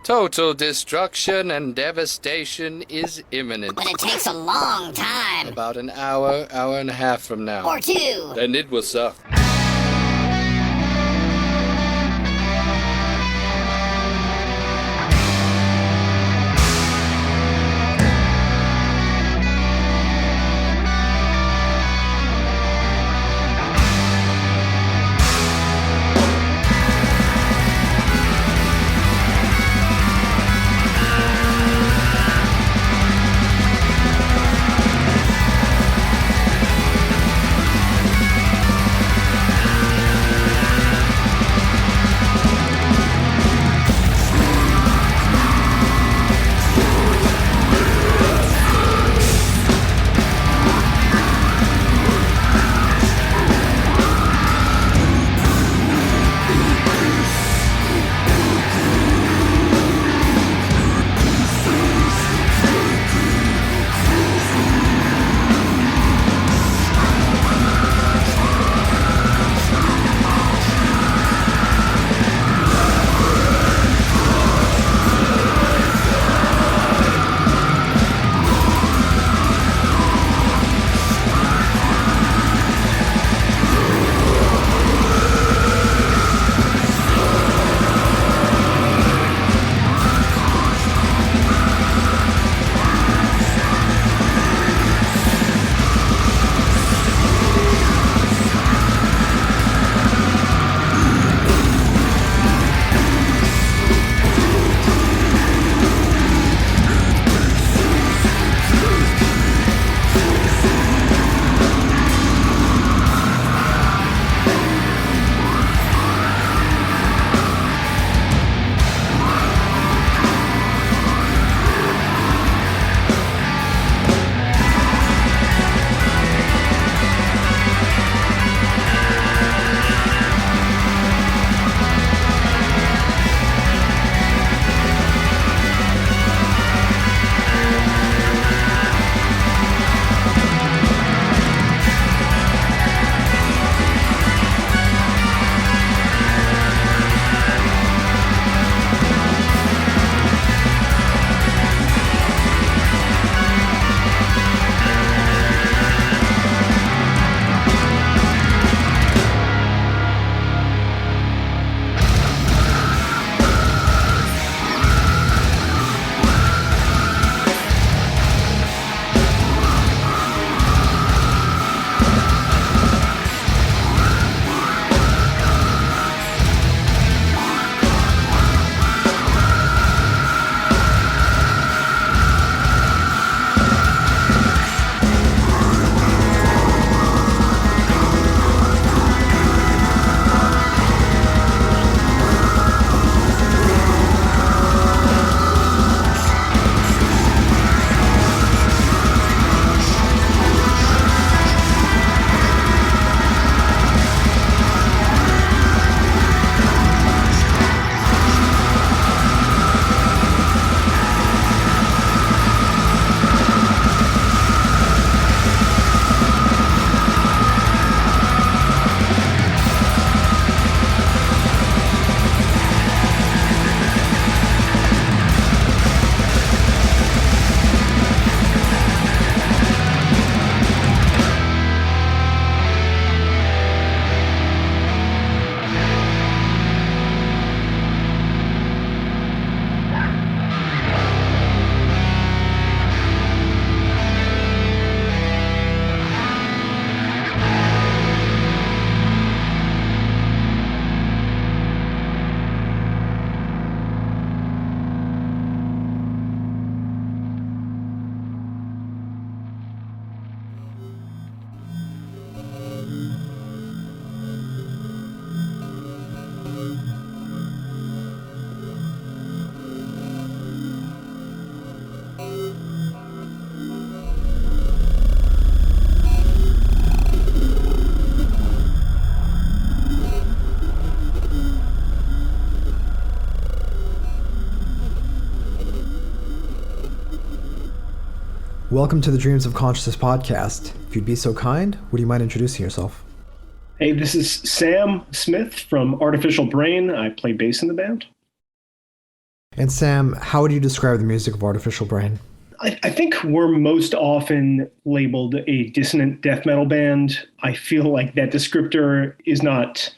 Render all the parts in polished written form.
Total destruction and devastation is imminent. But it takes a long time. About an hour and a half from now. Or 2. And it will suck. Welcome to the Dreams of Consciousness podcast. If you'd be so kind, would you mind introducing yourself? Hey, this is Sam Smith from Artificial Brain. I play bass in the band. And Sam, how would you describe the music of Artificial Brain? I think we're most often labeled a dissonant death metal band. I feel like that descriptor is not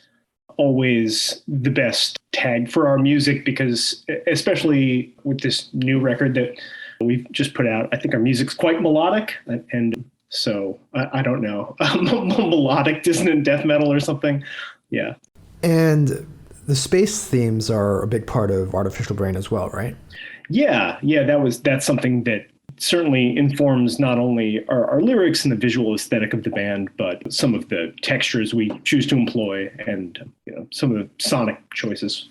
always the best tag for our music because, especially with this new record that we've just put out, I think our music's quite melodic. And so I don't know, melodic dissonant death metal or something. Yeah. And the space themes are a big part of Artificial Brain as well, right? Yeah. That's something that certainly informs not only our lyrics and the visual aesthetic of the band, but some of the textures we choose to employ and some of the sonic choices.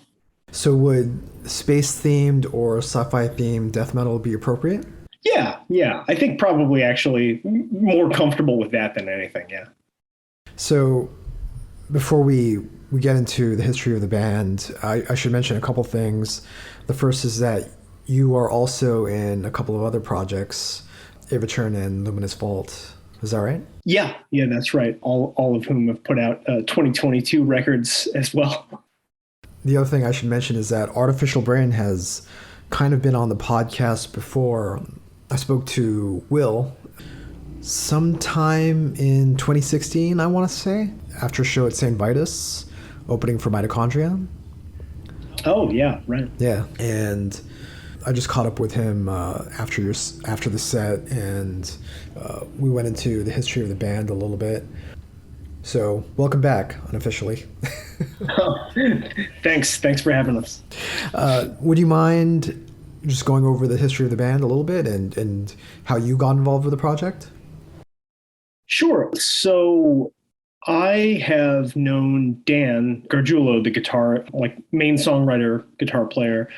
So would space-themed or sci-fi themed death metal be appropriate? Yeah. I think probably actually more comfortable with that than anything, yeah. So before we get into the history of the band, I should mention a couple things. The first is that you are also in a couple of other projects, Averturn and Luminous Vault. Is that right? Yeah, that's right. All of whom have put out 2022 records as well. The other thing I should mention is that Artificial Brain has kind of been on the podcast before. I spoke to Will sometime in 2016, I want to say, after a show at St. Vitus, opening for Mitochondria. Oh, yeah, right. Yeah, and I just caught up with him after the set, and we went into the history of the band a little bit. So welcome back, unofficially. Oh, thanks for having us. Would you mind just going over the history of the band a little bit and how you got involved with the project? Sure. So I have known Dan Gargiulo, the guitar, main songwriter, guitar player,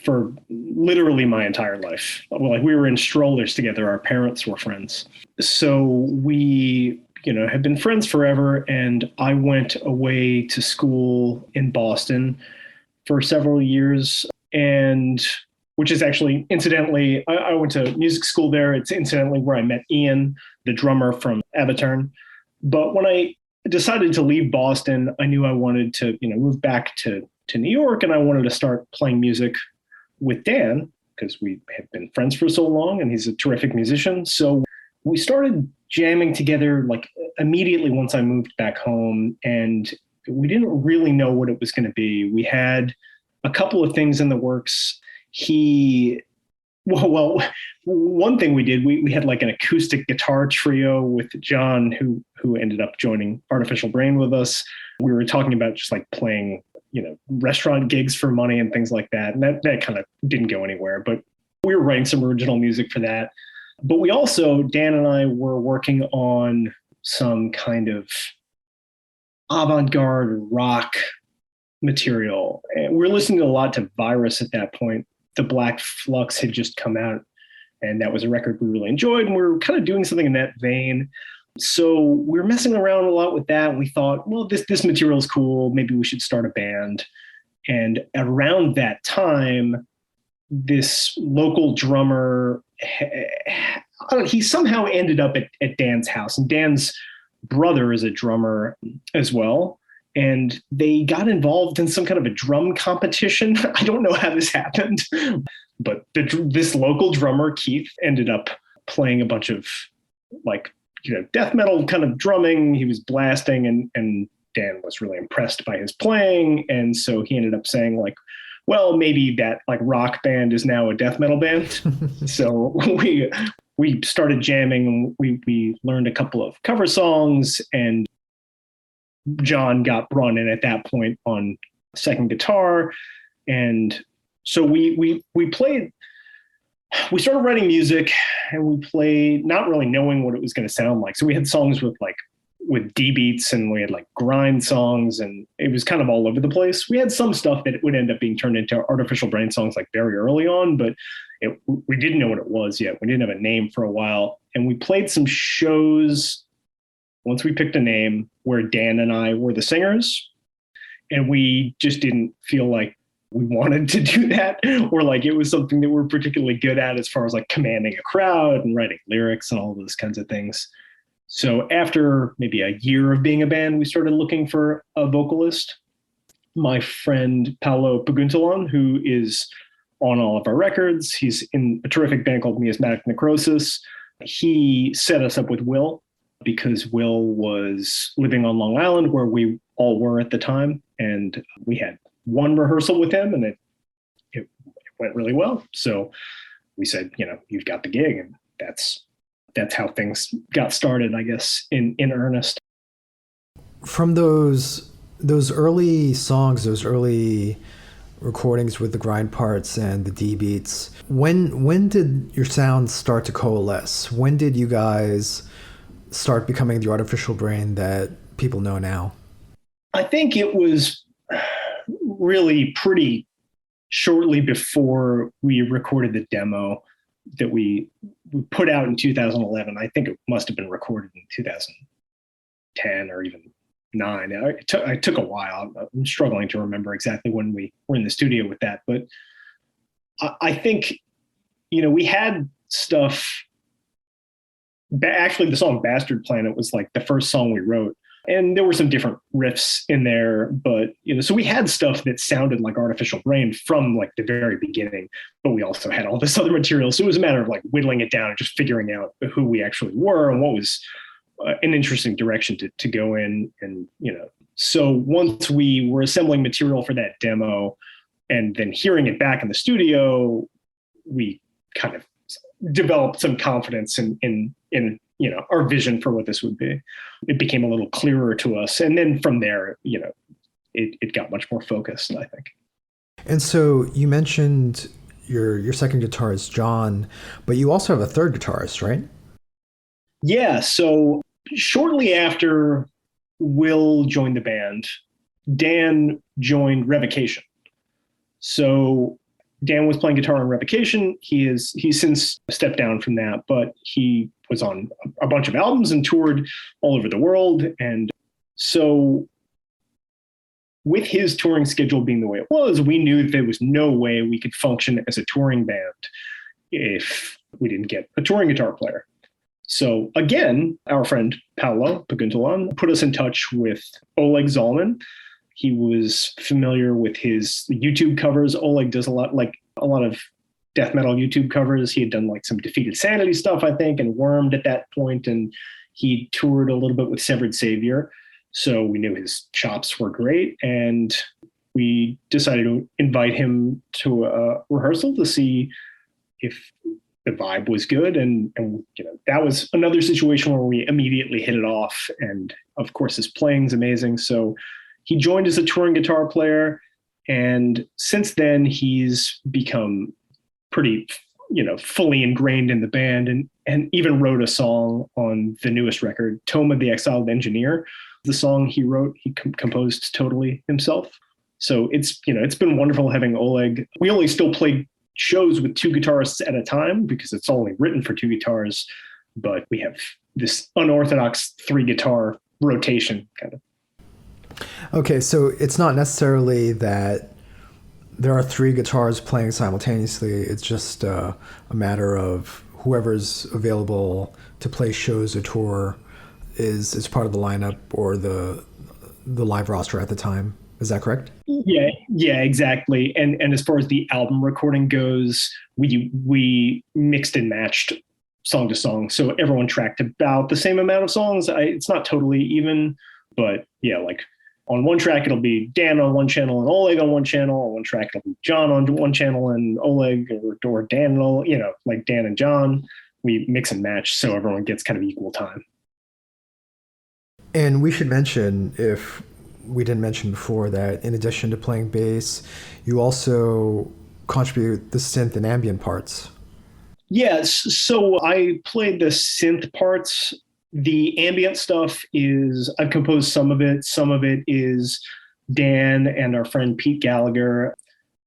for literally my entire life. We were in strollers together. Our parents were friends. So we, have been friends forever. And I went away to school in Boston for several years. And which is actually, incidentally, I went to music school there. It's incidentally where I met Ian, the drummer from Averturn. But when I decided to leave Boston, I knew I wanted to, move back to New York, and I wanted to start playing music with Dan because we have been friends for so long and he's a terrific musician. So we started jamming together immediately once I moved back home, and we didn't really know what it was going to be. We had a couple of things in the works. One thing we did, we had an acoustic guitar trio with John, who ended up joining Artificial Brain with us. We were talking about just playing, restaurant gigs for money and things like that. And that kind of didn't go anywhere, but we were writing some original music for that. But we also, Dan and I were working on some kind of avant-garde rock material. And we were listening a lot to Virus at that point. The Black Flux had just come out, and that was a record we really enjoyed. And we were kind of doing something in that vein. So we were messing around a lot with that. And we thought, well, this material is cool. Maybe we should start a band. And around that time, this local drummer, he somehow ended up at Dan's house. And Dan's brother is a drummer as well. And they got involved in some kind of a drum competition. I don't know how this happened, but this local drummer, Keith, ended up playing a bunch of death metal kind of drumming. He was blasting, and Dan was really impressed by his playing. And so he ended up saying well, maybe that rock band is now a death metal band. So we started jamming, and we learned a couple of cover songs, and John got brought in at that point on second guitar. And so we played, we started writing music, and we played not really knowing what it was going to sound like. So we had songs with D beats, and we had grind songs, and it was kind of all over the place. We had some stuff that would end up being turned into Artificial Brain songs very early on, but we didn't know what it was yet. We didn't have a name for a while. And we played some shows once we picked a name where Dan and I were the singers, and we just didn't feel like we wanted to do that, or it was something that we're particularly good at as far as commanding a crowd and writing lyrics and all those kinds of things. So after maybe a year of being a band, we started looking for a vocalist. My friend Paolo Paguntalon, who is on all of our records. He's in a terrific band called Miasmatic Necrosis. He set us up with Will because Will was living on Long Island where we all were at the time. And we had one rehearsal with him and it went really well. So we said, you've got the gig. And that's how things got started, I guess, in earnest. From those early songs, those early recordings with the grind parts and the D beats, when did your sound start to coalesce? When did you guys start becoming the artificial brain that people know now? I think it was really pretty shortly before we recorded the demo that we put out in 2011. I think it must have been recorded in 2010 or even 9. It took a while. I'm struggling to remember exactly when we were in the studio with that, but I think, we had stuff. Actually, the song Bastard Planet was like the first song we wrote. And there were some different riffs in there, but, so we had stuff that sounded like Artificial Brain from like the very beginning, but we also had all this other material. So it was a matter of like whittling it down and just figuring out who we actually were and what was an interesting direction to go in. And, so once we were assembling material for that demo and then hearing it back in the studio, we kind of developed some confidence in our vision for what this would be. It became a little clearer to us. And then from there, it got much more focused, I think. And so you mentioned your second guitarist, John, but you also have a third guitarist, right? Yeah. So shortly after Will joined the band, Dan joined Revocation. So Dan was playing guitar on Revocation. He's since stepped down from that, but he was on a bunch of albums and toured all over the world. And so with his touring schedule being the way it was, we knew that there was no way we could function as a touring band if we didn't get a touring guitar player. So again, our friend Paolo Paguntalan put us in touch with Oleg Zalman. He was familiar with his YouTube covers. Oleg does a lot of death metal YouTube covers. He had done like some Defeated Sanity stuff, I think, and Wormed at that point, and he toured a little bit with Severed Savior. So we knew his chops were great, and we decided to invite him to a rehearsal to see if the vibe was good. And that was another situation where we immediately hit it off. And of course, his playing's amazing. So he joined as a touring guitar player, and since then he's become pretty, fully ingrained in the band, and even wrote a song on the newest record, Tome of the Exiled Engineer. The song he wrote, he composed totally himself. So it's been wonderful having Oleg. We only still play shows with 2 guitarists at a time because it's only written for 2 guitars, but we have this unorthodox 3 guitar rotation kind of. Okay, so it's not necessarily that there are 3 guitars playing simultaneously. It's just a matter of whoever's available to play shows or tour is part of the lineup or the live roster at the time. Is that correct? Yeah, exactly. And as far as the album recording goes, we mixed and matched song to song. So everyone tracked about the same amount of songs. It's not totally even, but yeah, like on one track, it'll be Dan on one channel and Oleg on one channel. On one track, it'll be John on one channel and Oleg or Dan, like Dan and John. We mix and match so everyone gets kind of equal time. And we should mention, if we didn't mention before, that in addition to playing bass, you also contribute the synth and ambient parts. Yes, so I played the synth parts. The ambient stuff I've composed some of it. Some of it is Dan and our friend Pete Gallagher,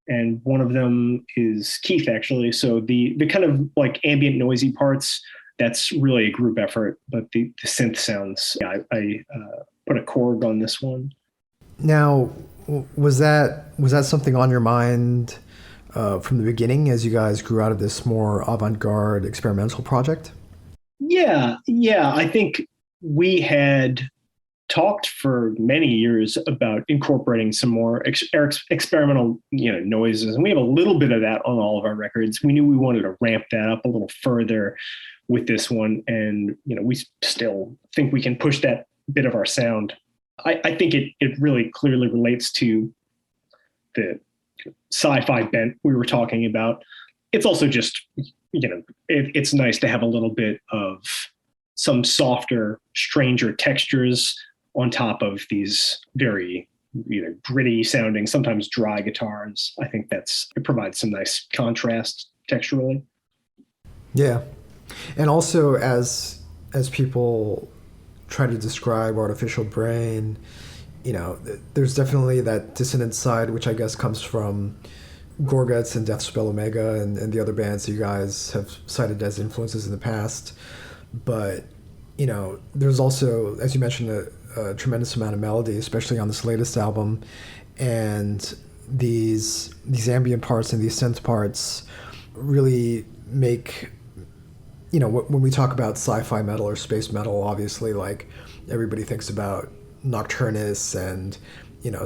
and one of them is Keith, actually. So the kind of like ambient noisy parts, that's really a group effort. But the synth sounds, I put a Korg on this one. Now, was that something on your mind from the beginning as you guys grew out of this more avant-garde experimental project? Yeah. I think we had talked for many years about incorporating some more experimental, noises, and we have a little bit of that on all of our records. We knew we wanted to ramp that up a little further with this one, and we still think we can push that bit of our sound. I think it really clearly relates to the sci-fi bent we were talking about. It's also just, it's nice to have a little bit of some softer, stranger textures on top of these very gritty sounding, sometimes dry guitars. I think it provides some nice contrast texturally. Yeah. And also as people try to describe Artificial Brain, there's definitely that dissonant side, which I guess comes from Gorguts and Deathspell Omega and the other bands that you guys have cited as influences in the past. But, there's also, as you mentioned, a tremendous amount of melody, especially on this latest album. And these ambient parts and these synth parts really make, when we talk about sci-fi metal or space metal, obviously, like, everybody thinks about Nocturnus and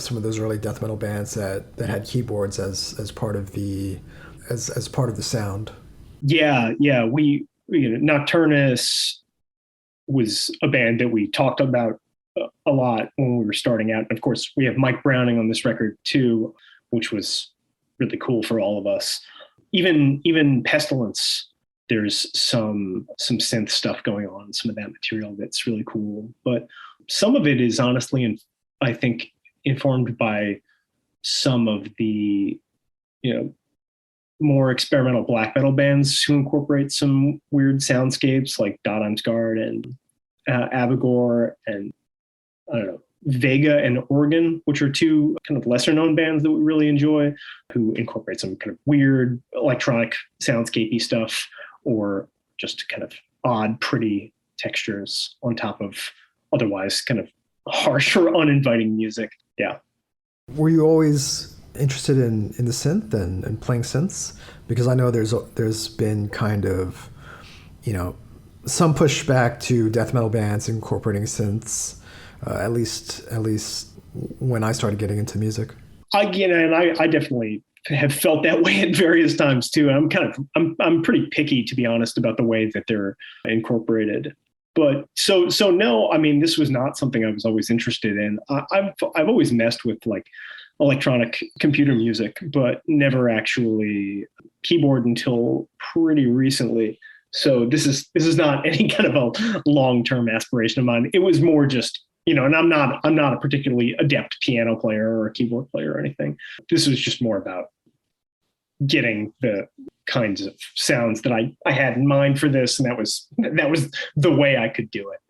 some of those early death metal bands that had keyboards as part of the sound. Yeah. We Nocturnus was a band that we talked about a lot when we were starting out. And of course, we have Mike Browning on this record too, which was really cool for all of us. Even Pestilence, there's some synth stuff going on, some of that material that's really cool. But some of it is honestly, and I think, informed by some of the, more experimental black metal bands who incorporate some weird soundscapes like Dodheimsgard and Avigor and, I don't know, Vega and Organ, which are two kind of lesser known bands that we really enjoy, who incorporate some kind of weird electronic soundscapey stuff or just kind of odd, pretty textures on top of otherwise kind of harsh or uninviting music. Yeah. Were you always interested in the synth and playing synths? Because I know there's been kind of, some pushback to death metal bands incorporating synths, at least when I started getting into music. I definitely have felt that way at various times too. I'm pretty picky, to be honest, about the way that they're incorporated. But so no, I mean, this was not something I was always interested in. I've always messed with like electronic computer music, but never actually keyboard until pretty recently. So this is not any kind of a long-term aspiration of mine. It was more just, and I'm not a particularly adept piano player or a keyboard player or anything. This was just more about getting the kinds of sounds that I had in mind for this, and that was the way I could do it.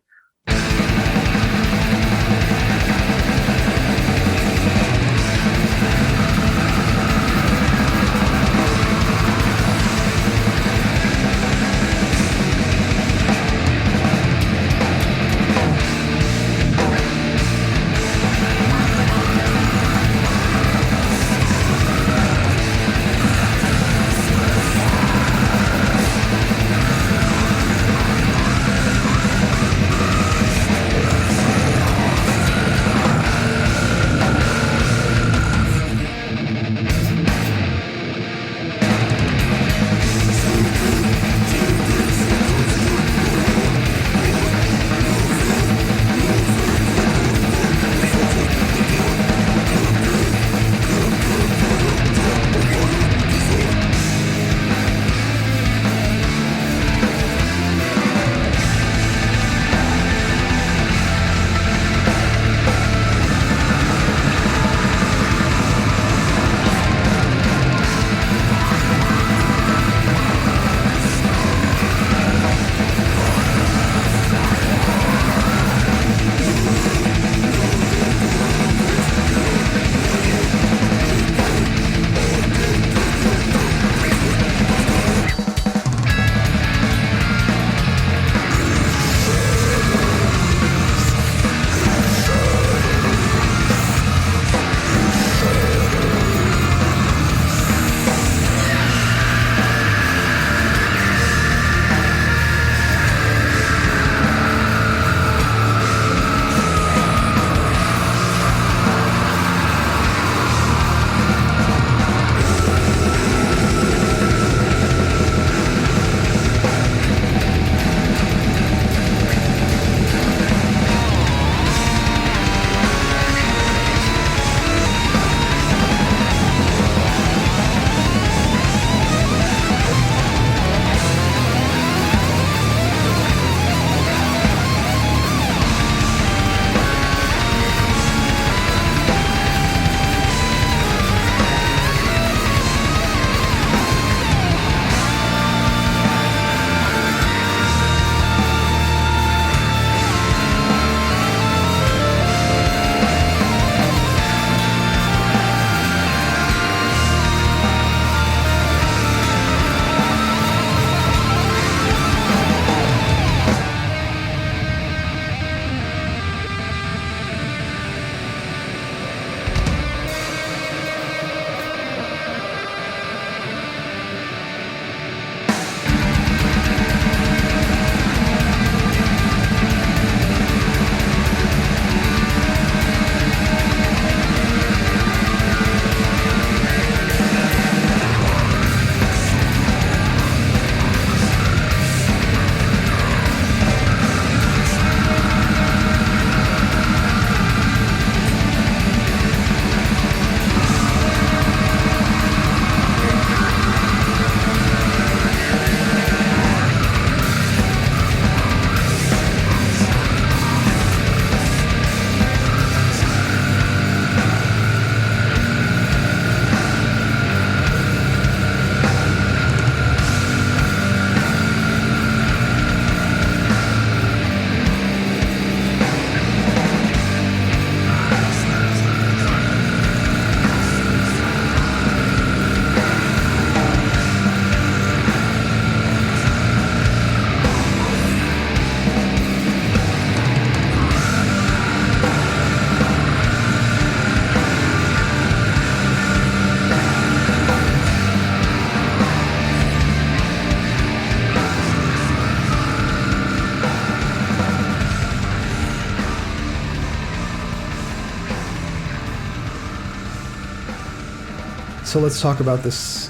So let's talk about this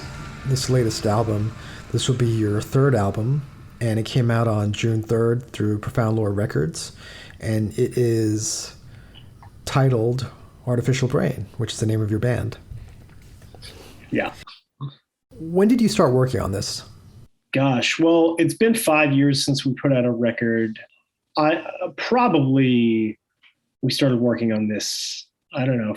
latest album. This will be your third album, and it came out on June 3rd through Profound Lore Records, and it is titled Artificial Brain, which is the name of your band. Yeah. When did you start working on this? Gosh, well, it's been 5 years since we put out a record. We started working on this, I don't know,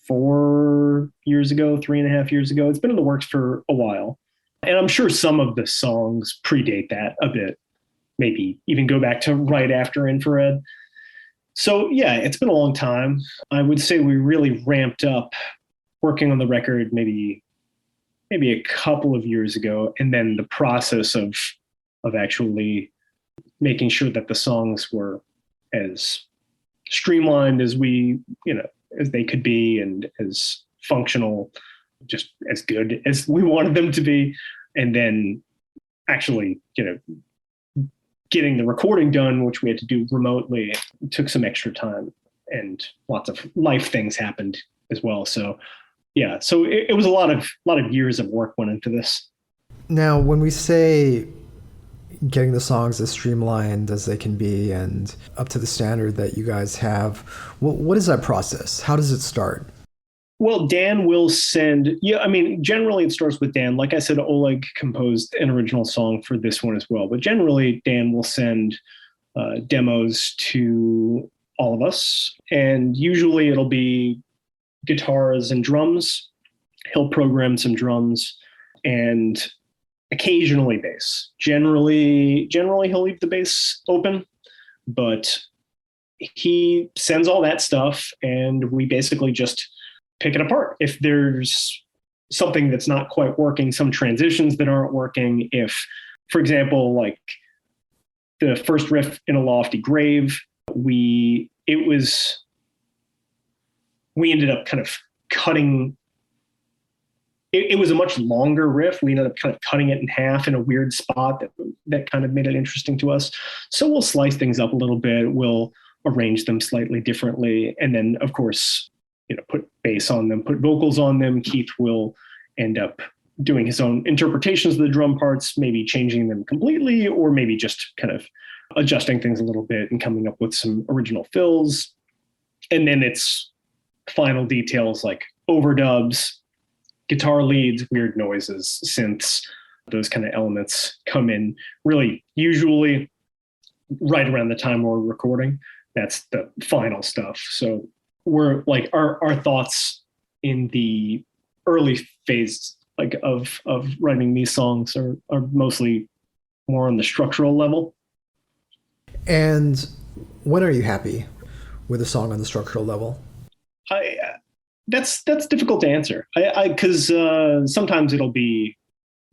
4 years ago, 3.5 years ago. It's been in the works for a while. And I'm sure some of the songs predate that a bit, maybe even go back to right after Infrared. So yeah, it's been a long time. I would say we really ramped up working on the record maybe a couple of years ago. And then the process of actually making sure that the songs were as streamlined as as they could be and as functional, just as good as we wanted them to be. And then actually, getting the recording done, which we had to do remotely, took some extra time, and lots of life things happened as well. So yeah, so it was a lot of years of work went into this. Now, when we say getting the songs as streamlined as they can be and up to the standard that you guys have, what is that process? How does it start? Well, Dan will send, generally it starts with Dan. Like I said, Oleg composed an original song for this one as well. But generally, Dan will send demos to all of us. And usually it'll be guitars and drums. He'll program some drums and occasionally bass. Generally he'll leave the bass open, but he sends all that stuff and we basically just pick it apart. If there's something that's not quite working, some transitions that aren't working, if, for example, like the first riff in A Lofty Grave, we ended up kind of cutting. It was a much longer riff. We ended up kind of cutting it in half in a weird spot that kind of made it interesting to us. So we'll slice things up a little bit. We'll arrange them slightly differently. And then, of course, put bass on them, put vocals on them. Keith will end up doing his own interpretations of the drum parts, maybe changing them completely, or maybe just kind of adjusting things a little bit and coming up with some original fills. And then it's final details like overdubs, guitar leads, weird noises, synths, those kind of elements come in really usually right around the time we're recording. That's the final stuff. So we're like our thoughts in the early phase of writing these songs are mostly more on the structural level. And when are you happy with a song on the structural level? That's difficult to answer. Because sometimes it'll be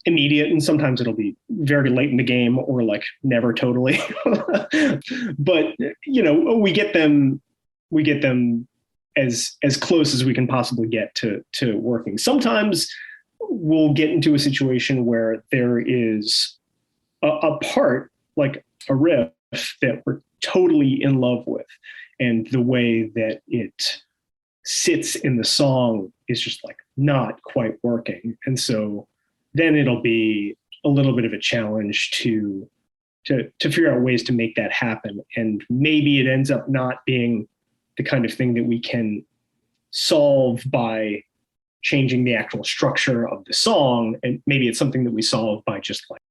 immediate and sometimes it'll be very late in the game or like never totally. But we get them as close as we can possibly get to working. Sometimes we'll get into a situation where there is a part, like a riff, that we're totally in love with, and the way that it sits in the song is just like not quite working. And so then it'll be a little bit of a challenge to figure out ways to make that happen. And maybe it ends up not being the kind of thing that we can solve by changing the actual structure of the song. And maybe it's something that we solve by just like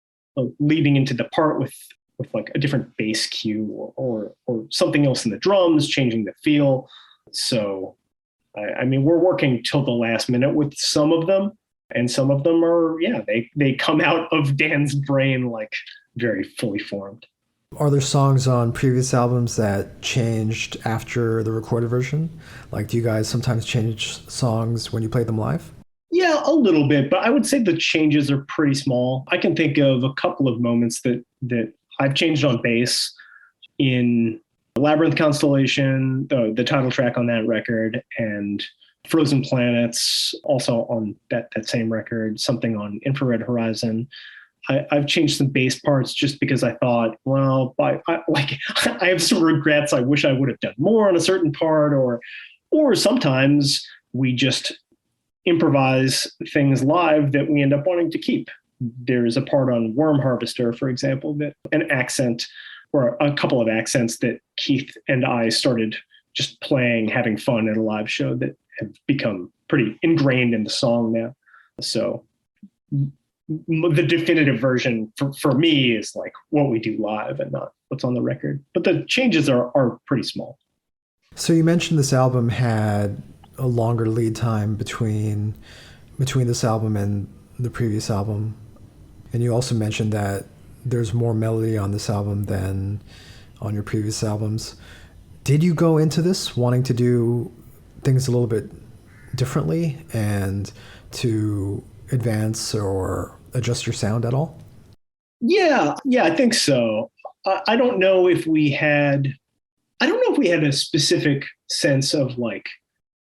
leading into the part with like a different bass cue or something else in the drums, changing the feel. So, we're working till the last minute with some of them, and some of them are, they come out of Dan's brain like very fully formed. Are there songs on previous albums that changed after the recorded version? Like, do you guys sometimes change songs when you play them live? Yeah, a little bit, but I would say the changes are pretty small. I can think of a couple of moments that I've changed on bass in Labyrinth Constellation, the title track on that record, and Frozen Planets, also on that same record, something on Infrared Horizon. I've changed some bass parts just because I thought, well, I have some regrets. I wish I would have done more on a certain part, or sometimes we just improvise things live that we end up wanting to keep. There's a part on Worm Harvester, for example, that an accent or a couple of accents that Keith and I started just playing, having fun at a live show that have become pretty ingrained in the song now. So the definitive version for me is like what we do live and not what's on the record. But the changes are pretty small. So you mentioned this album had a longer lead time between this album and the previous album. And you also mentioned that there's more melody on this album than on your previous albums. Did you go into this wanting to do things a little bit differently and to advance or adjust your sound at all? Yeah, I think so. I don't know if we had a specific sense of like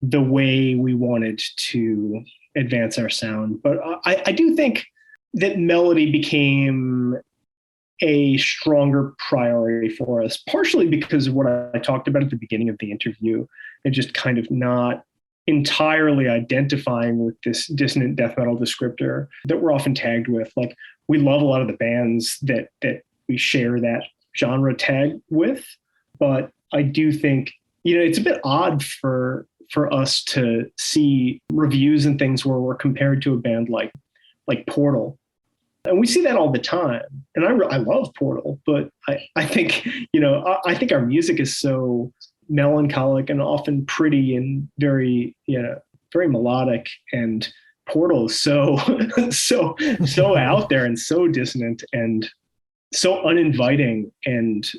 the way we wanted to advance our sound, but I do think that melody became a stronger priority for us, partially because of what I talked about at the beginning of the interview, and just kind of not entirely identifying with this dissonant death metal descriptor that we're often tagged with. Like, we love a lot of the bands that we share that genre tag with, but I do think, it's a bit odd for us to see reviews and things where we're compared to a band like Portal. And we see that all the time. And I love Portal, but I think, I think our music is so melancholic and often pretty and very, very melodic. And Portal is so out there and so dissonant and so uninviting. And,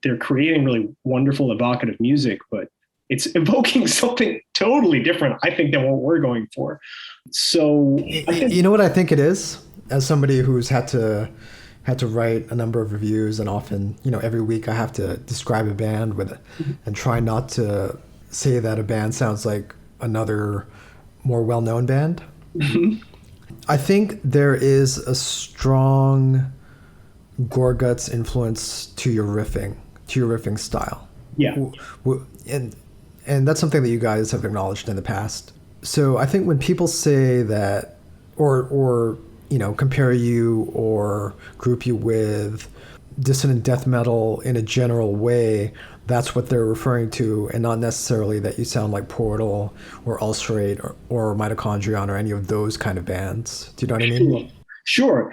they're creating really wonderful, evocative music, but it's evoking something totally different, I think, than what we're going for. So you know what I think it is? As somebody who's had to write a number of reviews, and often, every week I have to describe a band and try not to say that a band sounds like another more well-known band. Mm-hmm. I think there is a strong Gorguts influence to your riffing style. Yeah. And that's something that you guys have acknowledged in the past. So I think when people say that, or compare you or group you with dissonant death metal in a general way, that's what they're referring to, and not necessarily that you sound like Portal or Ulcerate or Mitochondrion or any of those kind of bands. Do you know what I mean? Sure.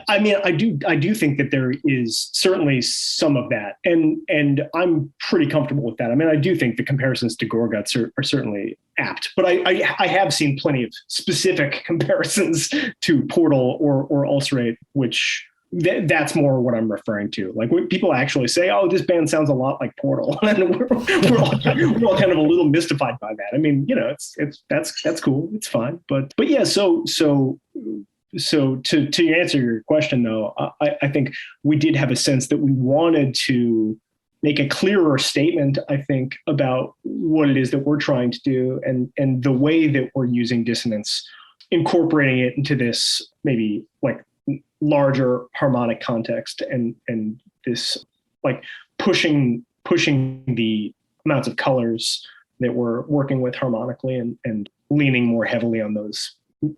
I mean, I do think that there is certainly some of that, and I'm pretty comfortable with that. I mean, I do think the comparisons to Gorguts are certainly apt, but I have seen plenty of specific comparisons to Portal or Ulcerate, which that's more what I'm referring to. Like, when people actually say, "Oh, this band sounds a lot like Portal," and we're all kind of a little mystified by that. I mean, that's cool, it's fine, but yeah. So to answer your question, though, I think we did have a sense that we wanted to make a clearer statement, I think, about what it is that we're trying to do and the way that we're using dissonance, incorporating it into this maybe like larger harmonic context and this like pushing the amounts of colors that we're working with harmonically and leaning more heavily on those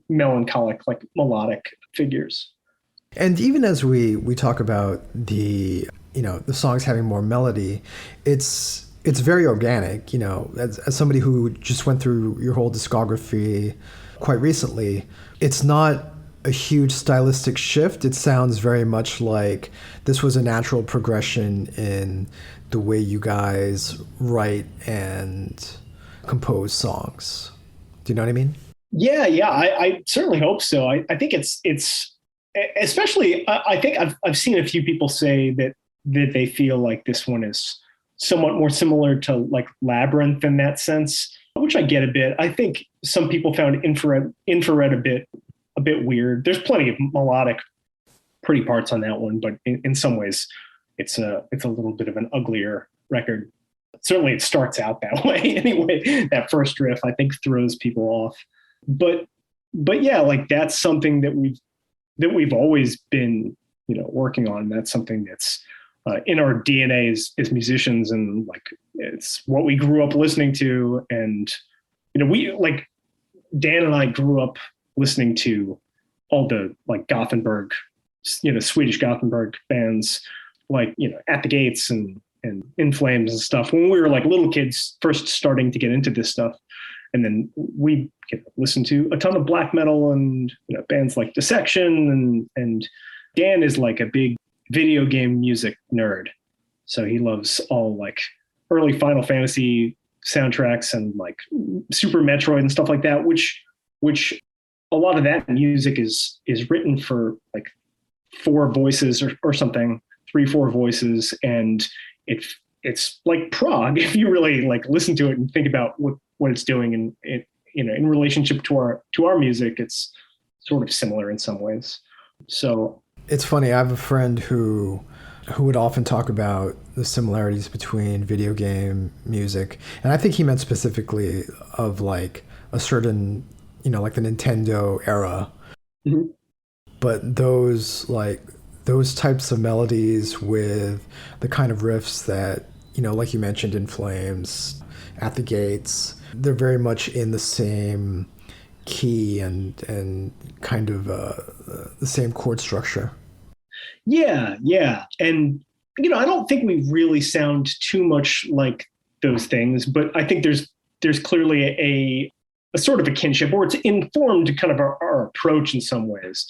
melancholic, like melodic figures. And even as we talk about the songs having more melody, it's very organic. As somebody who just went through your whole discography quite recently, it's not a huge stylistic shift. It sounds very much like this was a natural progression in the way you guys write and compose songs. Do you know what I mean? Yeah, I certainly hope so. I think it's especially, I think I've seen a few people say that they feel like this one is somewhat more similar to like Labyrinth in that sense, which I get a bit. I think some people found infrared a bit weird. There's plenty of melodic, pretty parts on that one, but in some ways, it's a little bit of an uglier record. Certainly, it starts out that way anyway. That first riff, I think, throws people off. But yeah, like that's something that we've always been, working on. That's something that's in our DNA as musicians, and like it's what we grew up listening to. And we like Dan and I grew up listening to all the like Gothenburg, Swedish Gothenburg bands, like, At the Gates and In Flames and stuff when we were like little kids first starting to get into this stuff. And then we listened to a ton of black metal and bands like Dissection, and Dan is like a big video game music nerd. So he loves all like early Final Fantasy soundtracks and like Super Metroid and stuff like that, which a lot of that music is written for like 4 voices or something, 3-4 voices, and it's like prog if you really like listen to it and think about what it's doing, and in relationship to our music, it's sort of similar in some ways. So it's funny. I have a friend who would often talk about the similarities between video game music, and I think he meant specifically of like a certain, like the Nintendo era. Mm-hmm. But those types of melodies with the kind of riffs that, like you mentioned, In Flames, At the Gates, they're very much in the same key and kind of the same chord structure. Yeah. And, I don't think we really sound too much like those things, but I think there's clearly a sort of a kinship, or it's informed kind of our approach in some ways.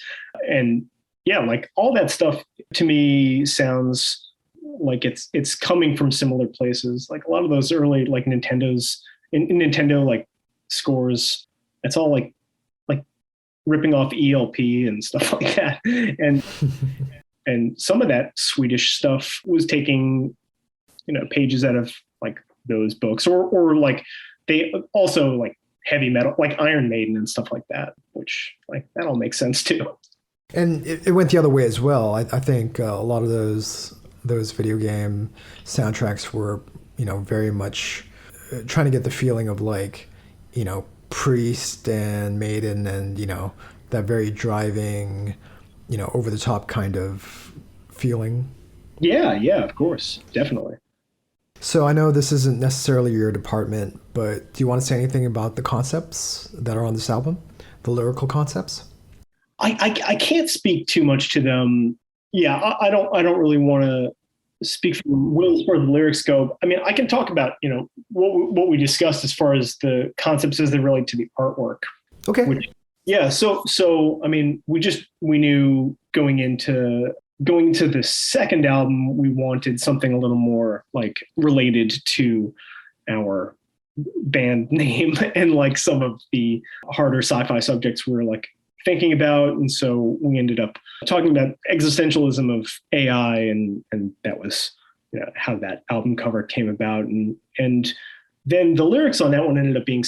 And yeah, like all that stuff to me sounds like it's coming from similar places. Like a lot of those early like Nintendo like scores, it's all like ripping off ELP and stuff like that. And some of that Swedish stuff was taking, pages out of like those books, or like they also like heavy metal, like Iron Maiden and stuff like that, which like that all makes sense too. And it went the other way as well. I think a lot of those video game soundtracks were, very much trying to get the feeling of like, Priest and Maiden and, that very driving, over the top kind of feeling. Yeah, of course. Definitely. So I know this isn't necessarily your department, but do you want to say anything about the concepts that are on this album? The lyrical concepts? I can't speak too much to them. Yeah, I don't really want to speak for Will as far as the lyrics go. I mean, I can talk about, what we discussed as far as the concepts as they relate to the artwork. Okay. So I mean, we knew going into the second album, we wanted something a little more like related to our band name and like some of the harder sci-fi subjects we're like thinking about. And so we ended up talking about existentialism of AI, and that was how that album cover came about. And then the lyrics on that one ended up being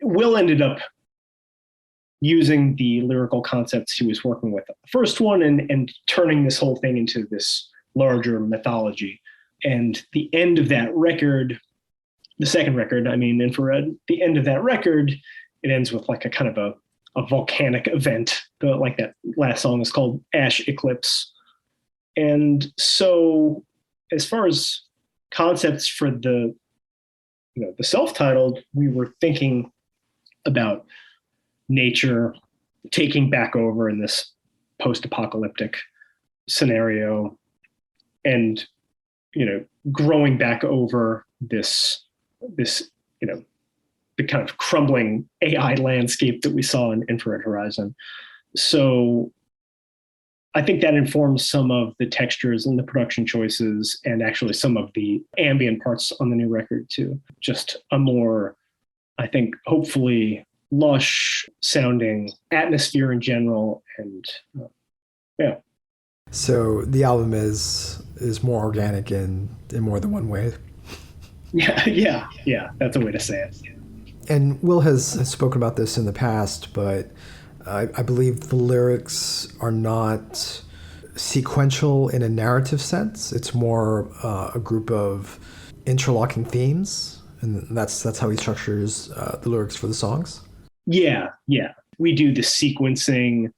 Will ended up using the lyrical concepts he was working with the first one and turning this whole thing into this larger mythology. And the end of that record, the second record, Infrared, the end of that record, it ends with like a kind of a volcanic event. Like that last song is called Ash Eclipse. And so as far as concepts for the self-titled, we were thinking about nature taking back over in this post-apocalyptic scenario and, growing back over this, the kind of crumbling AI landscape that we saw in Infrared Horizon. So I think that informs some of the textures and the production choices, and actually some of the ambient parts on the new record too. Just a more, I think, hopefully lush sounding atmosphere in general. And yeah. So the album is more organic in more than one way. Yeah. That's a way to say it. And Will has spoken about this in the past, but I believe the lyrics are not sequential in a narrative sense. It's more a group of interlocking themes, and that's how he structures the lyrics for the songs. Yeah. We do the sequencing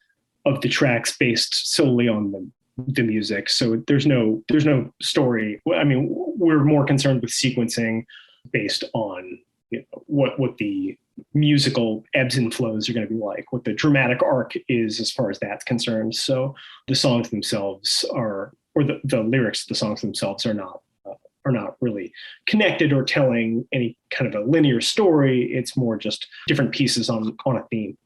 of the tracks based solely on the music. So there's no story. I mean, we're more concerned with sequencing based on what the musical ebbs and flows are going to be like, what the dramatic arc is as far as that's concerned. So the songs themselves or the lyrics of the songs themselves are not really connected or telling any kind of a linear story. It's more just different pieces on a theme.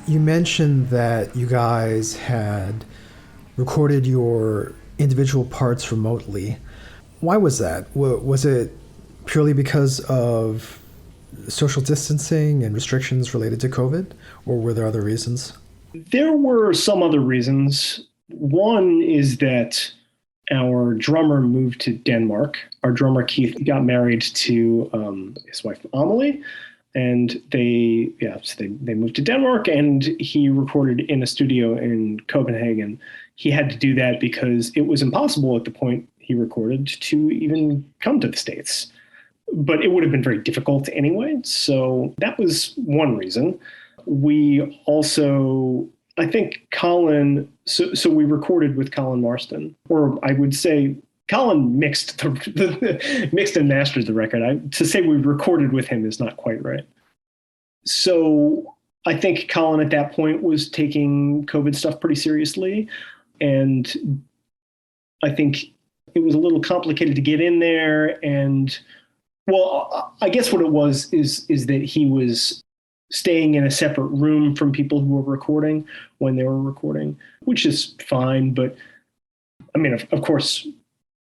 You mentioned that you guys had recorded your individual parts remotely. Why was that? Was it purely because of social distancing and restrictions related to COVID, or were there other reasons? There were some other reasons. One is that our drummer moved to Denmark. Our drummer Keith got married to his wife Amelie, and they moved to Denmark, and he recorded in a studio in Copenhagen. He had to do that because it was impossible at the point he recorded to even come to the States. But it would have been very difficult anyway. So that was one reason. We also, I think Colin, so we recorded with Colin Marston, or I would say Colin mixed mixed and mastered the record. To say we recorded with him is not quite right. So I think Colin at that point was taking COVID stuff pretty seriously. And I think it was a little complicated to get in there. And well, I guess what it was is that he was staying in a separate room from people who were recording when they were recording, which is fine. But I mean, of course,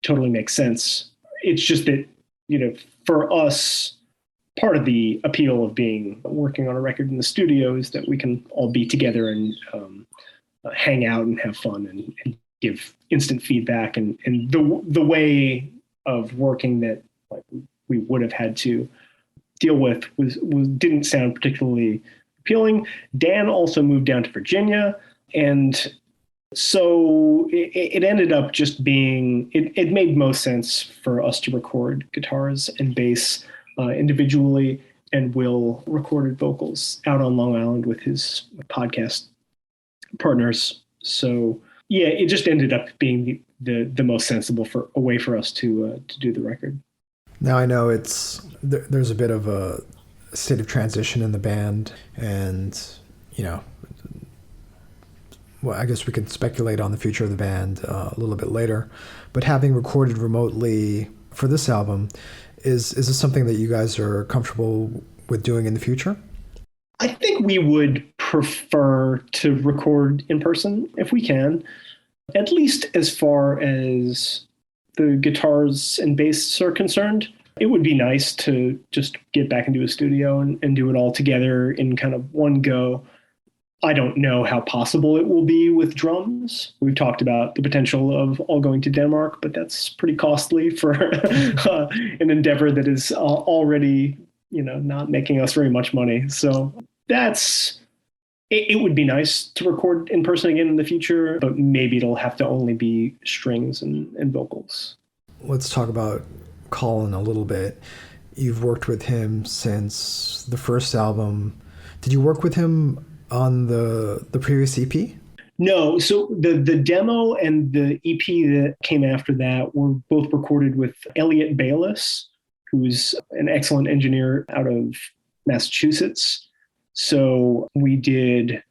totally makes sense. It's just that, for us, part of the appeal of working on a record in the studio is that we can all be together and hang out and have fun and give instant feedback. And the way of working that we would have had to deal with didn't sound particularly appealing. Dan also moved down to Virginia, and so it ended up just being, it made most sense for us to record guitars and bass individually, and Will recorded vocals out on Long Island with his podcast partners. So yeah, it just ended up being the most sensible a way for us to do the record. Now I know there's a bit of a state of transition in the band, and well, I guess we could speculate on the future of the band a little bit later. But having recorded remotely for this album, is this something that you guys are comfortable with doing in the future? I think we would prefer to record in person if we can, at least as far as the guitars and bass are concerned. It would be nice to just get back into a studio and do it all together in kind of one go. I don't know how possible it will be with drums. We've talked about the potential of all going to Denmark, but that's pretty costly for an endeavor that is already, not making us very much money. So it would be nice to record in person again in the future, but maybe it'll have to only be strings and vocals. Let's talk about Colin a little bit. You've worked with him since the first album. Did you work with him on the previous EP? No. So the demo and the EP that came after that were both recorded with Elliot Bayless, who's an excellent engineer out of Massachusetts. So we did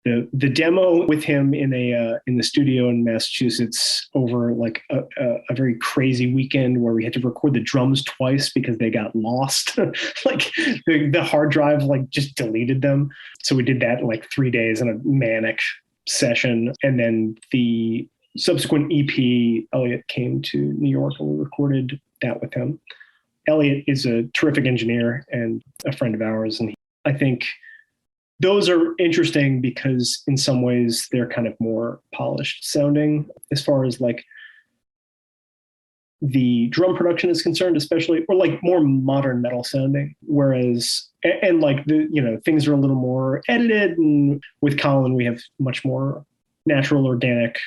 the demo with him in the studio in Massachusetts over like a very crazy weekend where we had to record the drums twice because they got lost. Like the hard drive just deleted them. So we did that in 3 days in a manic session. And then the subsequent EP, Elliot came to New York and we recorded that with him. Elliot is a terrific engineer and a friend of ours. And I think those are interesting because in some ways they're kind of more polished sounding as far as the drum production is concerned, especially, or more modern metal sounding. Whereas, and things are a little more edited, and with Colin, we have much more natural, organic,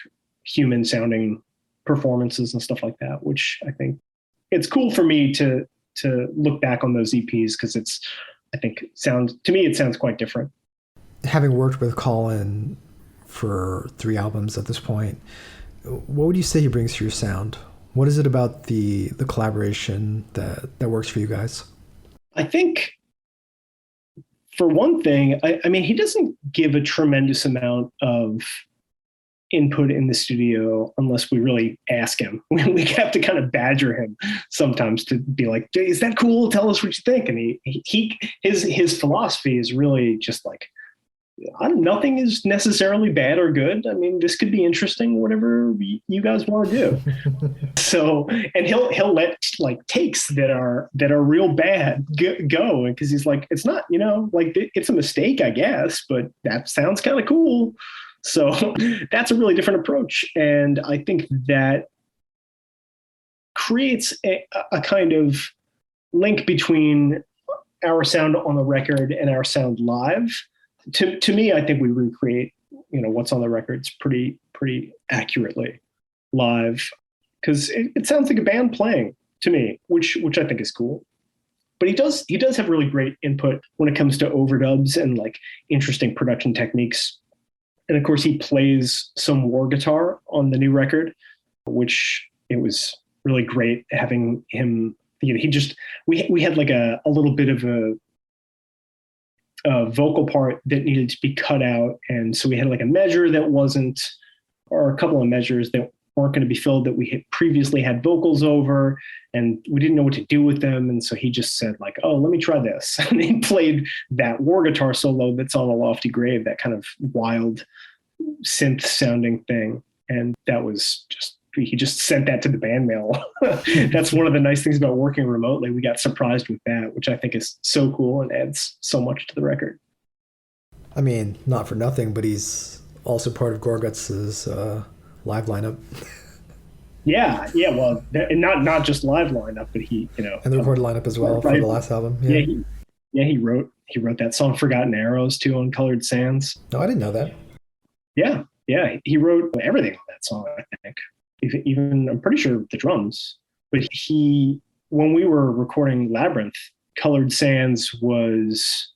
human sounding performances and stuff like that, which I think it's cool for me to look back on those EPs because it sounds quite different. Having worked with Colin for 3 albums at this point, what would you say he brings to your sound? What is it about the collaboration that works for you guys? I think, for one thing, I mean, he doesn't give a tremendous amount of input in the studio unless we really ask him. We have to kind of badger him sometimes to be like, is that cool? Tell us what you think. And his philosophy is really just nothing is necessarily bad or good. I mean, this could be interesting, whatever you guys want to do. So, and he'll let takes that are real bad go. Because he's it's not, it's a mistake, I guess, but that sounds kind of cool. So that's a really different approach. And I think that creates a kind of link between our sound on the record and our sound live. To me, I think we recreate, what's on the records pretty accurately live. because it sounds like a band playing to me, which I think is cool. But he does have really great input when it comes to overdubs and like interesting production techniques. And of course, he plays some war guitar on the new record, which it was really great having him. You know, we had like a little bit of a vocal part that needed to be cut out, and so we had like a measure that wasn't, or a couple of measures that weren't going to be filled that we had previously had vocals over, and we didn't know what to do with them. And so he just said like, oh, let me try this. And he played that war guitar solo that's on A Lofty Grave, that kind of wild synth sounding thing. And that was he just sent that to the band mail. That's one of the nice things about working remotely. We got surprised with that, which I think is so cool and adds so much to the record. I mean, not for nothing, but he's also part of Gorguts's live lineup. Yeah, well, and not just live lineup, but he, you know, and the recorded lineup as well, right, for the last album. He wrote that song "Forgotten Arrows" too on Colored Sands. No, I didn't know that. Yeah, he wrote everything on that song, I think. Even I'm pretty sure the drums. But when we were recording Labyrinth, Colored Sands was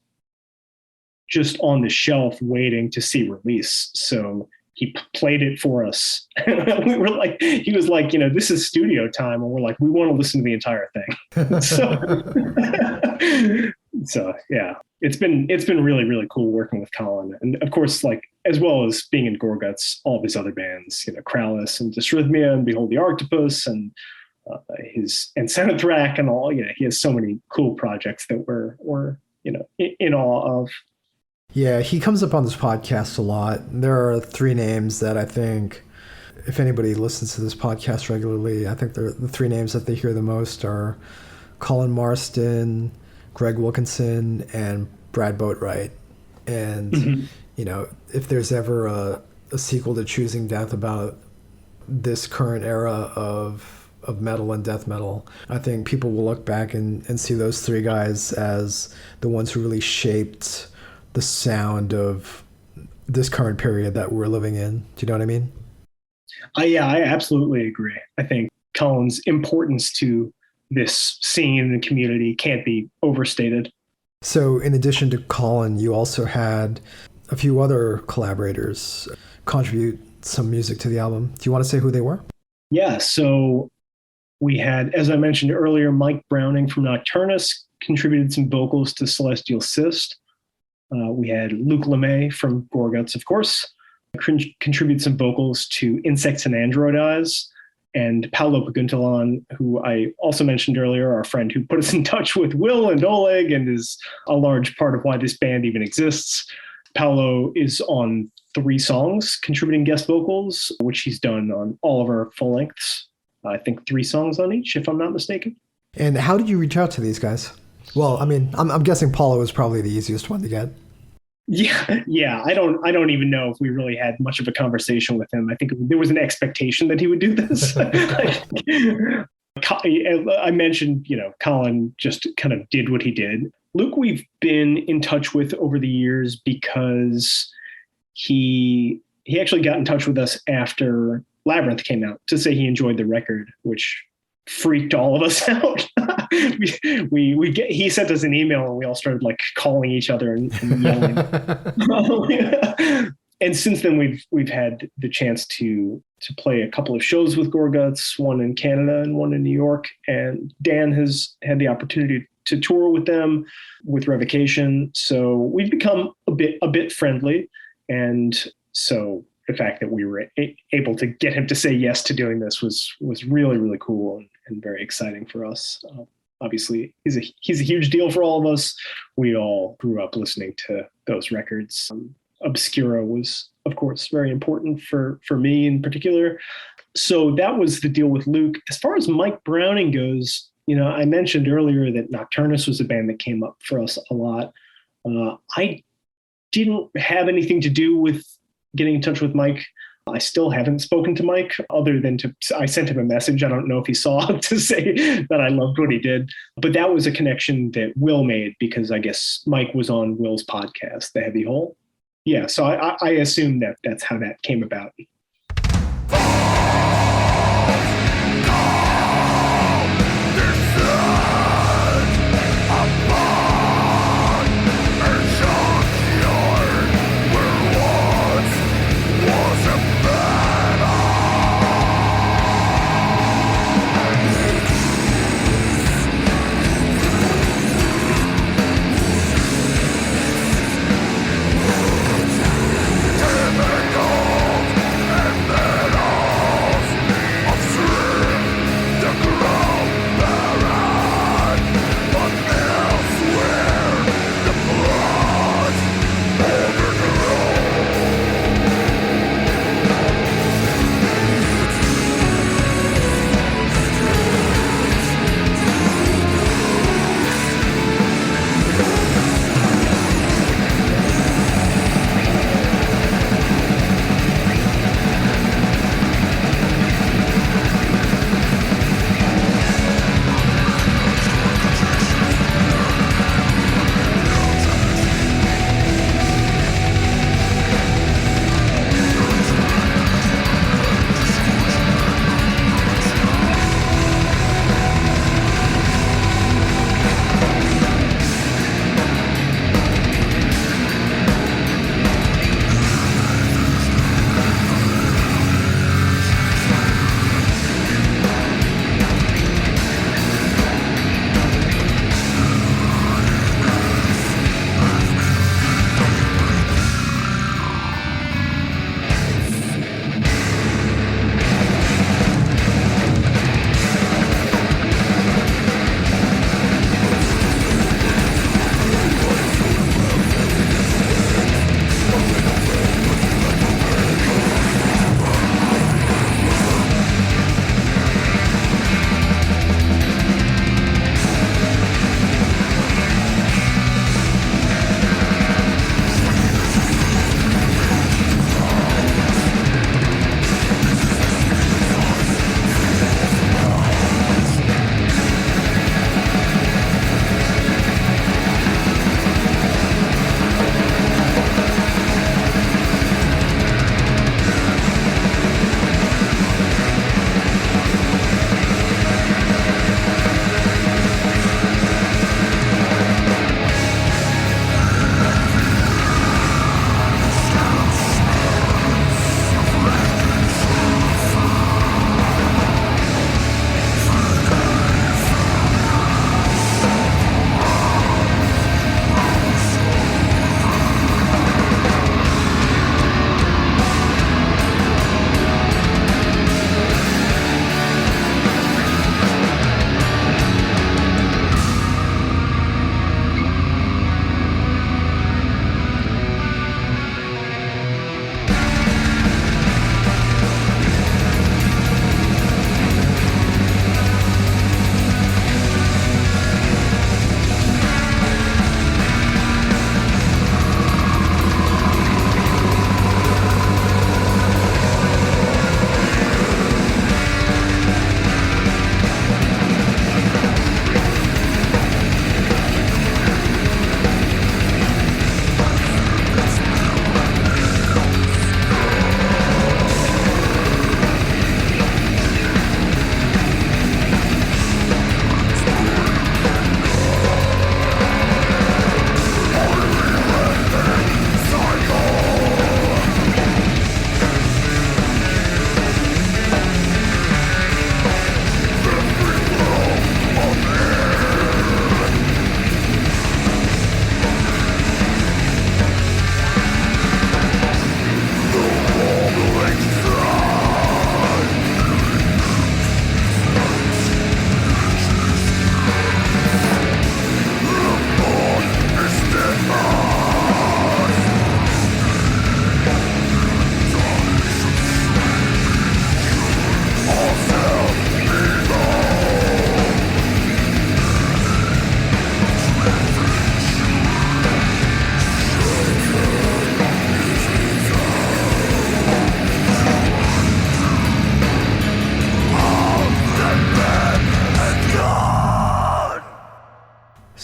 just on the shelf waiting to see release. So he played it for us. We were like, he was like, you know, this is studio time. And we're like, we want to listen to the entire thing. So yeah, it's been really, really cool working with Colin. And of course, like, as well as being in Gorguts, all of his other bands, you know, Krallis and Dysrhythmia and Behold the Octopus and Senethrak and all, you know, he has so many cool projects that we're you know, in awe of. Yeah, he comes up on this podcast a lot. There are three names that I think, if anybody listens to this podcast regularly, I think the three names that they hear the most are Colin Marston, Greg Wilkinson, and Brad Boatwright. And, you know, if there's ever a sequel to Choosing Death about this current era of metal and death metal, I think people will look back and see those three guys as the ones who really shaped the sound of this current period that we're living in. Do you know what I mean? Yeah, I absolutely agree. I think Colin's importance to this scene and community can't be overstated. So in addition to Colin, you also had a few other collaborators contribute some music to the album. Do you want to say who they were? Yeah, so we had, as I mentioned earlier, Mike Browning from Nocturnus contributed some vocals to Celestial Cyst. We had Luke LeMay from Gorguts, of course, contribute some vocals to Insects and Android Eyes. And Paolo Paguntalan, who I also mentioned earlier, our friend who put us in touch with Will and Oleg and is a large part of why this band even exists. Paolo is on 3 songs contributing guest vocals, which he's done on all of our full lengths. I think 3 songs on each, if I'm not mistaken. And how did you reach out to these guys? Well, I mean, I'm guessing Paolo was probably the easiest one to get. Yeah. I don't even know if we really had much of a conversation with him. I think there was an expectation that he would do this. I mentioned, you know, Colin just kind of did what he did. Luke, we've been in touch with over the years because he actually got in touch with us after Labyrinth came out to say he enjoyed the record, which freaked all of us out. He sent us an email and we all started like calling each other and yelling. And since then we've had the chance to play a couple of shows with Gorguts, one in Canada and one in New York. And Dan has had the opportunity to tour with them with Revocation. So we've become a bit friendly. And so the fact that we were able to get him to say yes to doing this was really, really cool and very exciting for us. Obviously, he's a huge deal for all of us. We all grew up listening to those records. Obscura was, of course, very important for me in particular. So that was the deal with Luke. As far as Mike Browning goes, you know, I mentioned earlier that Nocturnus was a band that came up for us a lot. I didn't have anything to do with getting in touch with Mike. I still haven't spoken to Mike other than I sent him a message. I don't know if he saw it to say that I loved what he did, but that was a connection that Will made because I guess Mike was on Will's podcast, The Heavy Hole. Yeah. So I assume that's how that came about.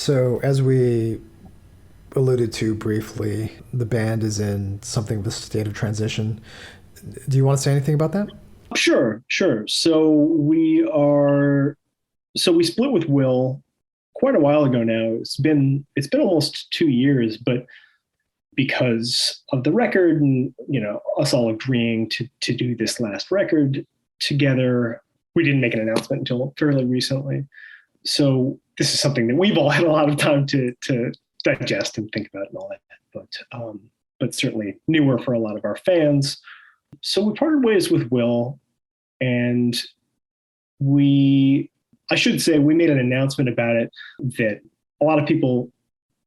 So, as we alluded to briefly, the band is in something of a state of transition. Do you want to say anything about that? Sure. So we split with Will quite a while ago now. It's been almost 2 years, but because of the record and us all agreeing to do this last record together, we didn't make an announcement until fairly recently. So this is something that we've all had a lot of time to digest and think about and all that. But certainly newer for a lot of our fans. So we parted ways with Will, and I should say we made an announcement about it that a lot of people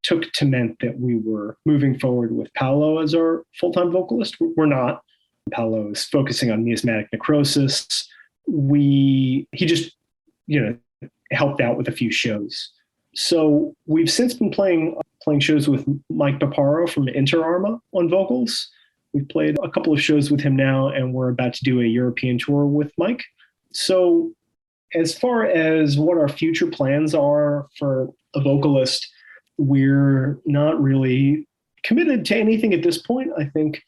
took to meant that we were moving forward with Paolo as our full-time vocalist. We're not. Paolo is focusing on miasmatic necrosis. He just, helped out with a few shows. So we've since been playing shows with Mike Paparo from Inter Arma on vocals. We've played a couple of shows with him now, and we're about to do a European tour with Mike. So as far as what our future plans are for a vocalist, we're not really committed to anything at this point. I think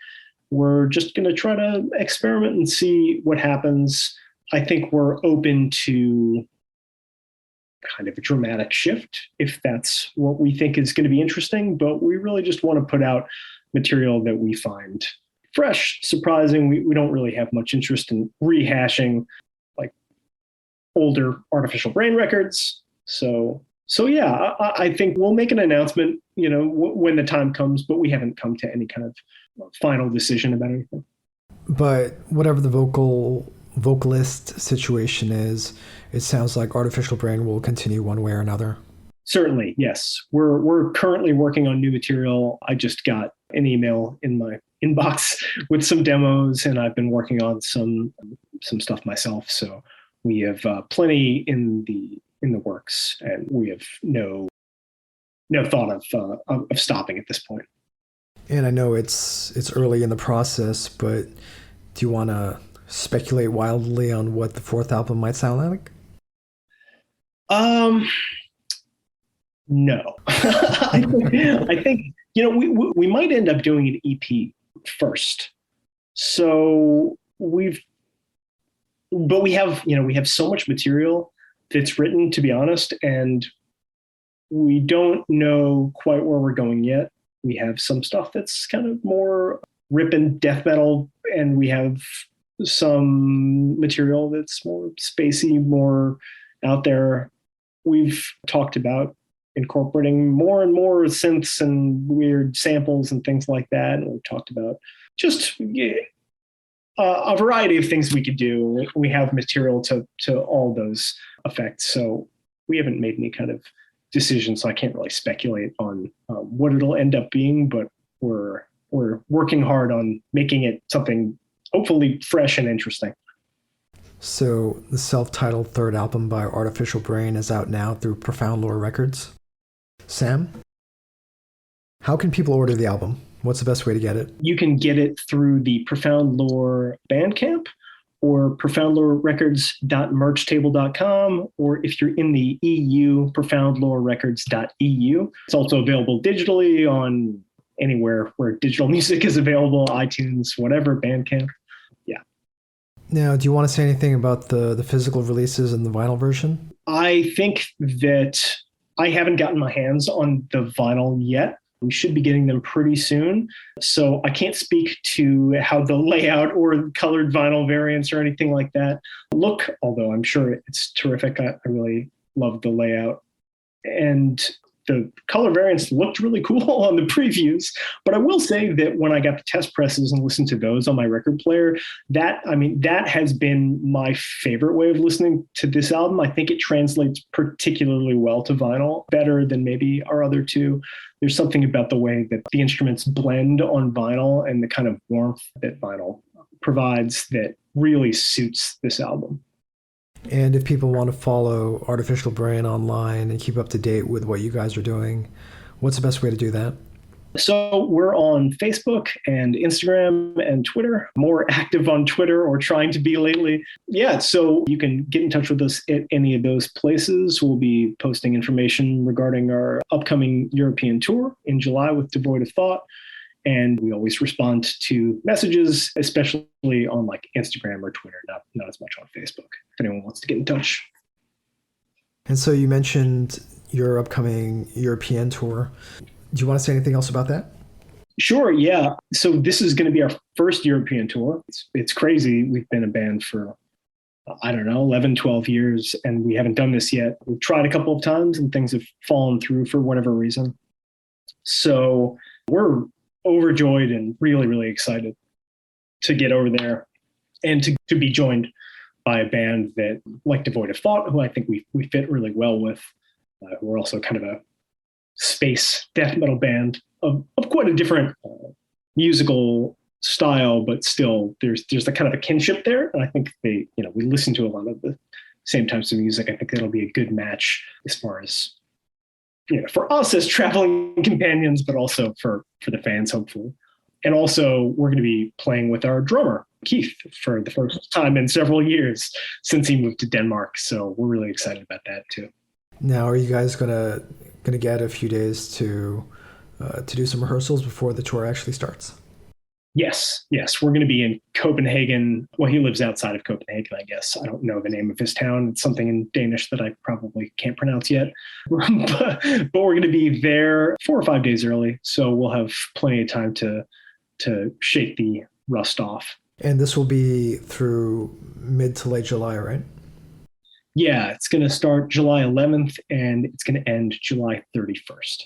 we're just going to try to experiment and see what happens. I think we're open to kind of a dramatic shift if that's what we think is going to be interesting, but we really just want to put out material that we find fresh, surprising. We don't really have much interest in rehashing like older Artificial Brain records. So yeah, I think we'll make an announcement, when the time comes, but we haven't come to any kind of final decision about anything. But whatever the vocalist situation is, it sounds like Artificial Brain will continue one way or another. Certainly, yes. We're currently working on new material. I just got an email in my inbox with some demos, and I've been working on some stuff myself. So we have plenty in the works, and we have no thought of stopping at this point. And I know it's early in the process, but do you want to speculate wildly on what the fourth album might sound like? No. I think we might end up doing an EP first. So we have so much material that's written, to be honest, and we don't know quite where we're going yet. We have some stuff that's kind of more ripping death metal, and we have some material that's more spacey, more out there. We've talked about incorporating more and more synths and weird samples and things like that. And we've talked about just a variety of things we could do. We have material to all those effects. So we haven't made any kind of decision, so I can't really speculate on what it'll end up being, but we're working hard on making it something hopefully fresh and interesting. So the self-titled third album by Artificial Brain is out now through Profound Lore Records. Sam, how can people order the album? What's the best way to get it? You can get it through the Profound Lore Bandcamp or profoundlorerecords.merchtable.com, or if you're in the EU, profoundlorerecords.eu. It's also available digitally on anywhere where digital music is available, iTunes, whatever, Bandcamp. Yeah. Now, do you want to say anything about the physical releases and the vinyl version? I think that I haven't gotten my hands on the vinyl yet. We should be getting them pretty soon. So I can't speak to how the layout or colored vinyl variants or anything like that look, although I'm sure it's terrific. I really love the layout. And the color variants looked really cool on the previews. But I will say that when I got the test presses and listened to those on my record player, that has been my favorite way of listening to this album. I think it translates particularly well to vinyl, better than maybe our other two. There's something about the way that the instruments blend on vinyl and the kind of warmth that vinyl provides that really suits this album. And if people want to follow Artificial Brain online and keep up to date with what you guys are doing, what's the best way to do that? So we're on Facebook and Instagram and Twitter, more active on Twitter or trying to be lately. Yeah, so you can get in touch with us at any of those places. We'll be posting information regarding our upcoming European tour in July with Devoid of Thought. And we always respond to messages, especially on like Instagram or Twitter, not as much on Facebook, if anyone wants to get in touch. And so you mentioned your upcoming European tour. Do you want to say anything else about that? Sure, yeah. So this is going to be our first European tour. It's crazy. We've been a band for, 11, 12 years, and we haven't done this yet. We've tried a couple of times and things have fallen through for whatever reason. So we're overjoyed and really, really excited to get over there and to be joined by a band that, like Devoid of Thought, who I think we fit really well with. We're also kind of a space death metal band of quite a different musical style, but still there's a kind of a kinship there. And I think we listen to a lot of the same types of music. I think that'll be a good match as far as, for us as traveling companions, but also for the fans, hopefully. And also we're going to be playing with our drummer, Keith, for the first time in several years since he moved to Denmark. So we're really excited about that too. Now, are you guys gonna get a few days to do some rehearsals before the tour actually starts? Yes. We're going to be in Copenhagen. Well, he lives outside of Copenhagen, I guess. I don't know the name of his town. It's something in Danish that I probably can't pronounce yet. but we're going to be there 4 or 5 days early, so we'll have plenty of time to shake the rust off. And this will be through mid to late July, right? Yeah, it's going to start July 11th and it's going to end July 31st.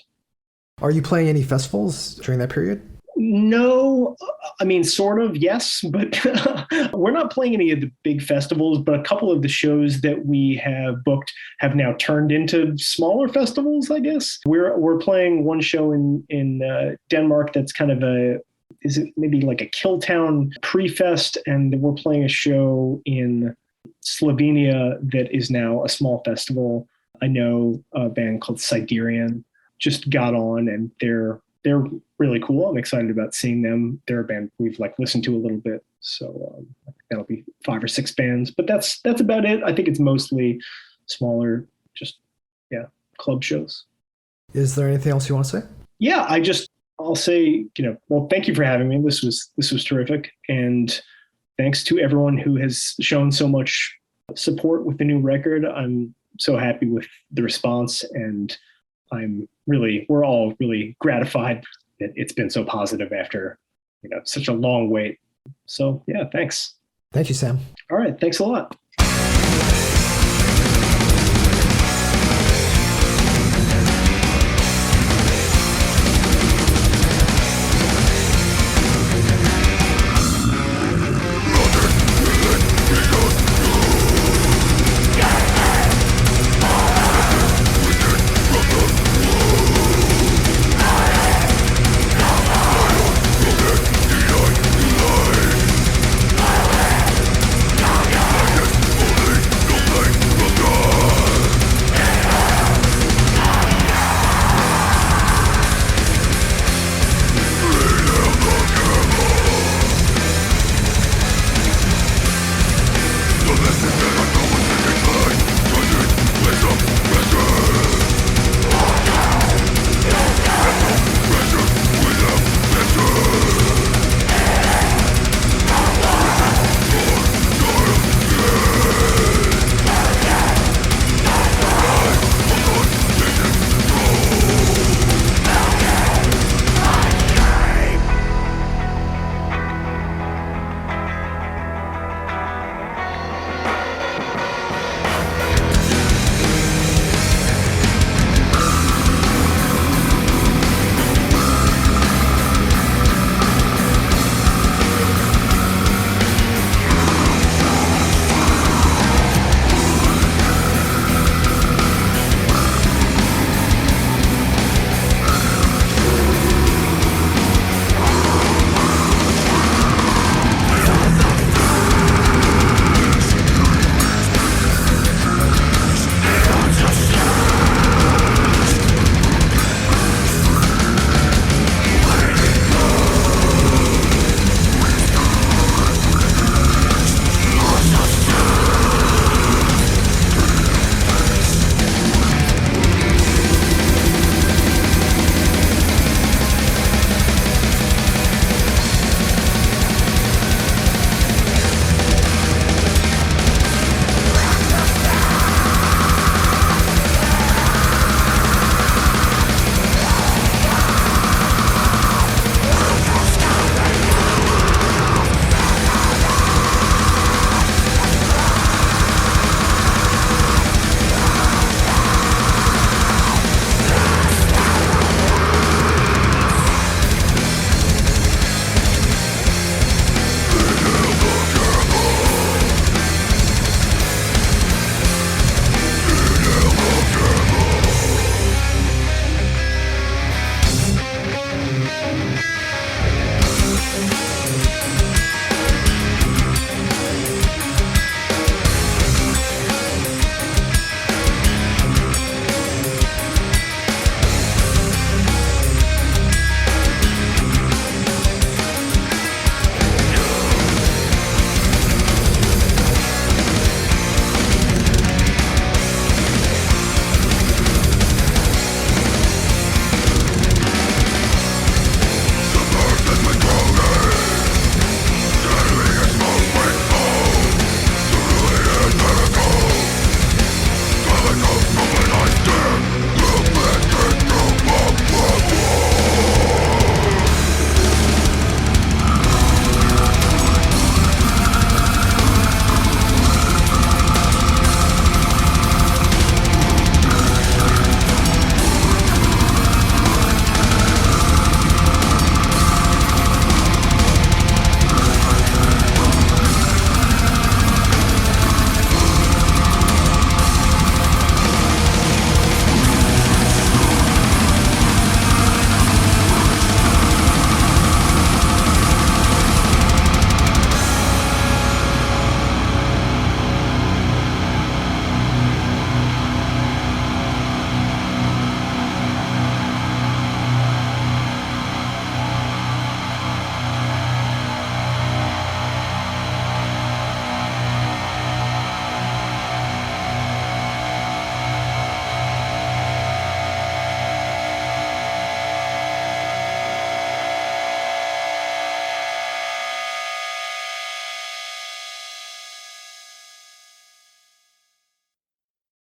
Are you playing any festivals during that period? No, I mean, sort of, yes, but we're not playing any of the big festivals, but a couple of the shows that we have booked have now turned into smaller festivals, I guess. We're playing one show in Denmark that's kind of is it maybe like a Killtown pre-fest, and we're playing a show in Slovenia that is now a small festival. I know a band called Siderian just got on, and they're really cool. I'm excited about seeing them. They're a band we've listened to a little bit, so that'll be 5 or 6 bands. But that's about it. I think it's mostly smaller, just club shows. Is there anything else you want to say? Yeah, I'll say, well, thank you for having me. This was terrific, and thanks to everyone who has shown so much support with the new record. I'm so happy with the response, and we're all really gratified that it's been so positive after, such a long wait. So yeah, thanks. Thank you, Sam. All right. Thanks a lot.